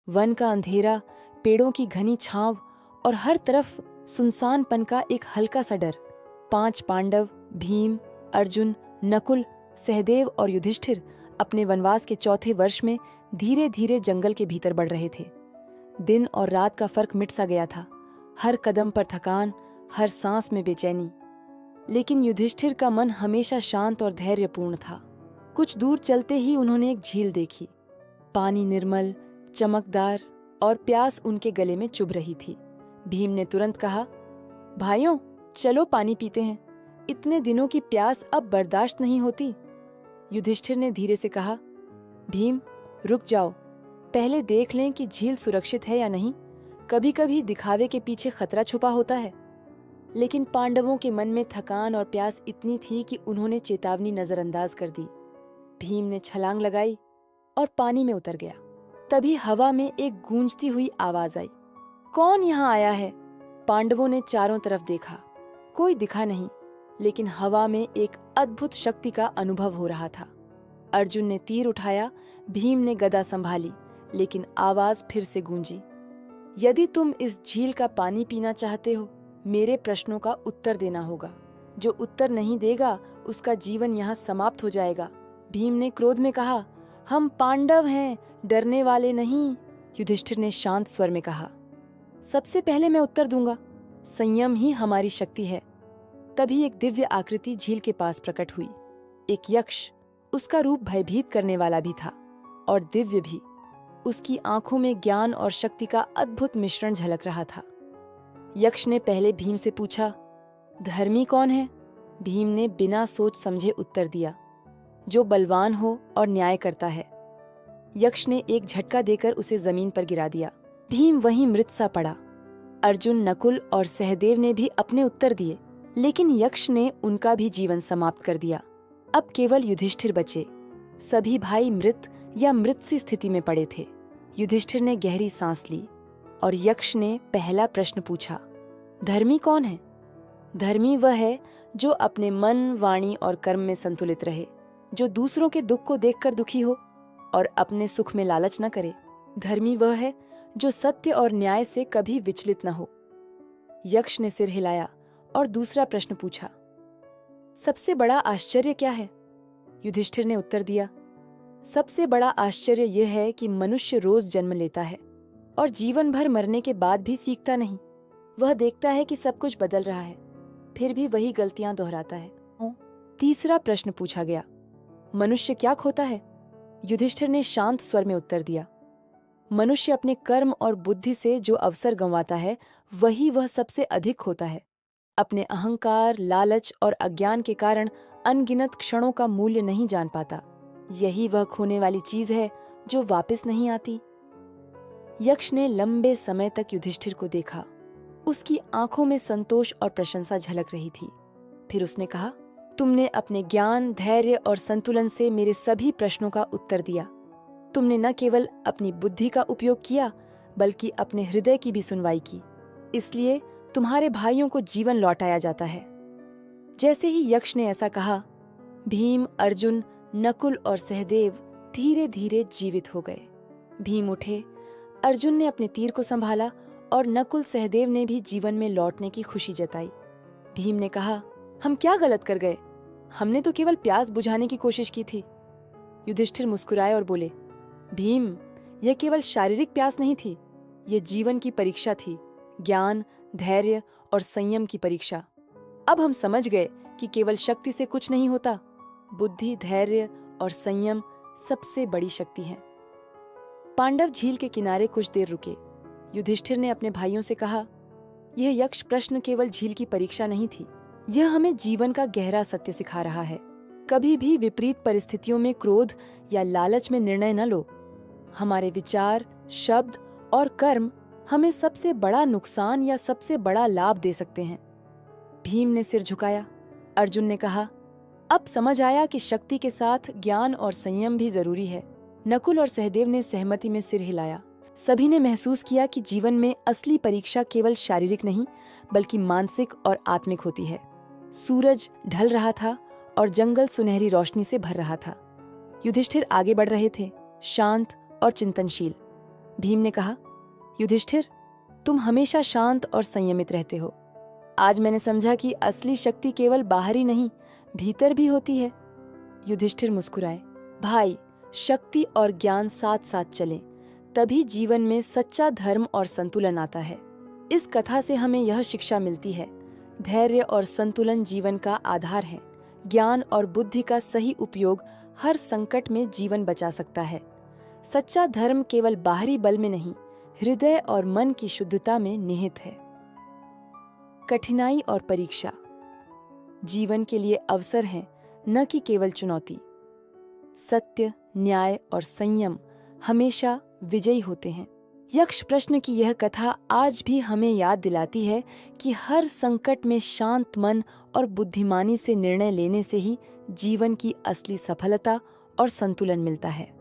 One का अंधेरा, पेड़ों की घनी छांव और हर तरफ सुनसानपन का एक हल्का सा डर। 5 पांडव भीम, अर्जुन, नकुल, सहदेव और युधिष्ठिर अपने वनवास के चौथे वर्ष में धीरे धीरे जंगल के भीतर बढ़ रहे थे। दिन और रात का फर्क मिट सा गया था। हर कदम पर थकान, हर सांस में बेचैनी। लेकिन युधिष्ठिर का मन हमेशा शांत और धैर्यपूर्ण था। कुछ दूर चलते ही उन्होंने एक झील देखी। पानी निर्मल, चमकदार और प्यास उनके गले में चुभ रही थी। भीम ने तुरंत कहा, भाइयों, चलो पानी पीते हैं। इतने दिनों की प्यास अब बर्दाश्त नहीं होती। युधिष्ठिर ने धीरे से कहा, भीम, रुक जाओ, पहले देख लें कि झील सुरक्षित है या नहीं। कभी कभी दिखावे के पीछे खतरा छुपा होता है। लेकिन पांडवों के मन में थकान और प्यास इतनी थी कि उन्होंने चेतावनी नजरअंदाज कर दी। भीम ने छलांग लगाई और पानी में उतर गया। तभी हवा में एक गूंजती हुई आवाज आई, कौन यहाँ आया है? पांडवों ने चारों तरफ देखा। कोई दिखा नहीं, लेकिन हवा में एक अद्भुत शक्ति का अनुभव हो रहा था। अर्जुन ने तीर उठाया, भीम ने गदा संभाली, लेकिन आवाज फिर से गूंजी, यदि तुम इस झील का पानी पीना चाहते हो, मेरे प्रश्नों का उत्तर देना होगा। जो उत्तर नहीं देगा, उसका जीवन यहाँ समाप्त हो जाएगा। भीम ने क्रोध में कहा, हम पांडव हैं, डरने वाले नहीं। युधिष्ठिर ने शांत स्वर में कहा, सबसे पहले मैं उत्तर दूंगा। संयम ही हमारी शक्ति है। तभी एक दिव्य आकृति झील के पास प्रकट हुई। एक यक्ष। उसका रूप भयभीत करने वाला भी था और दिव्य भी। उसकी आंखों में ज्ञान और शक्ति का अद्भुत मिश्रण झलक रहा था। यक्ष ने पहले भीम से पूछा, धर्मी कौन है? भीम ने बिना सोच समझे उत्तर दिया, जो बलवान हो और न्याय करता है। यक्ष ने एक झटका देकर उसे जमीन पर गिरा दिया। भीम वहीं मृत सा पड़ा। अर्जुन, नकुल और सहदेव ने भी अपने उत्तर दिए, लेकिन यक्ष ने उनका भी जीवन समाप्त कर दिया। अब केवल युधिष्ठिर बचे। सभी भाई मृत या मृत सी स्थिति में पड़े थे। युधिष्ठिर ने गहरी सांस ली और यक्ष ने पहला प्रश्न पूछा, धर्मी कौन है? धर्मी वह है जो अपने मन, वाणी और कर्म में संतुलित रहे, जो दूसरों के दुख को देखकर दुखी हो और अपने सुख में लालच न करे। धर्मी वह है जो सत्य और न्याय से कभी विचलित न हो। यक्ष ने सिर हिलाया और दूसरा प्रश्न पूछा, सबसे बड़ा आश्चर्य क्या है? युधिष्ठिर ने उत्तर दिया, सबसे बड़ा आश्चर्य यह है कि मनुष्य रोज जन्म लेता है और जीवन भर मरने के बाद भी सीखता नहीं। वह देखता है कि सब कुछ बदल रहा है, फिर भी वही गलतियां दोहराता है। तीसरा प्रश्न पूछा गया, मनुष्य क्या खोता है? युधिष्ठिर ने शांत स्वर में उत्तर दिया, मनुष्य अपने कर्म और बुद्धि से जो अवसर गंवाता है, वही वह सबसे अधिक खोता है। अपने अहंकार, लालच और अज्ञान के कारण अनगिनत क्षणों का मूल्य नहीं जान पाता। यही वह खोने वाली चीज है जो वापस नहीं आती। यक्ष ने लंबे समय तक युधिष्ठिर को देखा। उसकी आंखों में संतोष और प्रशंसा झलक रही थी। फिर उसने कहा, तुमने अपने ज्ञान, धैर्य और संतुलन से मेरे सभी प्रश्नों का उत्तर दिया। तुमने न केवल अपनी बुद्धि का उपयोग किया, बल्कि अपने हृदय की भी सुनवाई की। इसलिए तुम्हारे भाइयों को जीवन लौटाया जाता है। जैसे ही यक्ष ने ऐसा कहा, भीम, अर्जुन, नकुल और सहदेव धीरे धीरे जीवित हो गए। भीम उठे, अर्जुन ने अपने तीर को संभाला और नकुल, सहदेव ने भी जीवन में लौटने की खुशी जताई। भीम ने कहा, हम क्या गलत कर गए? हमने तो केवल प्यास बुझाने की कोशिश की थी। युधिष्ठिर मुस्कुराए और बोले, भीम, यह केवल शारीरिक प्यास नहीं थी, यह जीवन की परीक्षा थी, ज्ञान, धैर्य और संयम की परीक्षा। अब हम समझ गए कि केवल शक्ति से कुछ नहीं होता, बुद्धि, धैर्य और संयम सबसे बड़ी शक्ति है। पांडव झील के किनारे कुछ देर रुके। युधिष्ठिर ने अपने भाइयों से कहा, यह यक्ष प्रश्न केवल झील की परीक्षा नहीं थी, यह हमें जीवन का गहरा सत्य सिखा रहा है। कभी भी विपरीत परिस्थितियों में क्रोध या लालच में निर्णय न लो। हमारे विचार, शब्द और कर्म हमें सबसे बड़ा नुकसान या सबसे बड़ा लाभ दे सकते हैं। भीम ने सिर झुकाया। अर्जुन ने कहा, अब समझ आया कि शक्ति के साथ ज्ञान और संयम भी जरूरी है। नकुल और सहदेव ने सहमति में सिर हिलाया। सभी ने महसूस किया कि जीवन में असली परीक्षा केवल शारीरिक नहीं, बल्कि मानसिक और आत्मिक होती है। सूरज ढल रहा था और जंगल सुनहरी रोशनी से भर रहा था। युधिष्ठिर आगे बढ़ रहे थे, शांत और चिंतनशील। भीम ने कहा, युधिष्ठिर, तुम हमेशा शांत और संयमित रहते हो। आज मैंने समझा कि असली शक्ति केवल बाहर ही नहीं, भीतर भी होती है। युधिष्ठिर मुस्कुराए, भाई, शक्ति और ज्ञान साथ साथ चलें, तभी जीवन में सच्चा धर्म और संतुलन आता है। इस कथा से हमें यह शिक्षा मिलती है, धैर्य और संतुलन जीवन का आधार है। ज्ञान और बुद्धि का सही उपयोग हर संकट में जीवन बचा सकता है। सच्चा धर्म केवल बाहरी बल में नहीं, हृदय और मन की शुद्धता में निहित है। कठिनाई और परीक्षा जीवन के लिए अवसर हैं, न कि केवल चुनौती। सत्य, न्याय और संयम हमेशा विजयी होते हैं। यक्ष प्रश्न की यह कथा आज भी हमें याद दिलाती है कि हर संकट में शांत मन और बुद्धिमानी से निर्णय लेने से ही जीवन की असली सफलता और संतुलन मिलता है।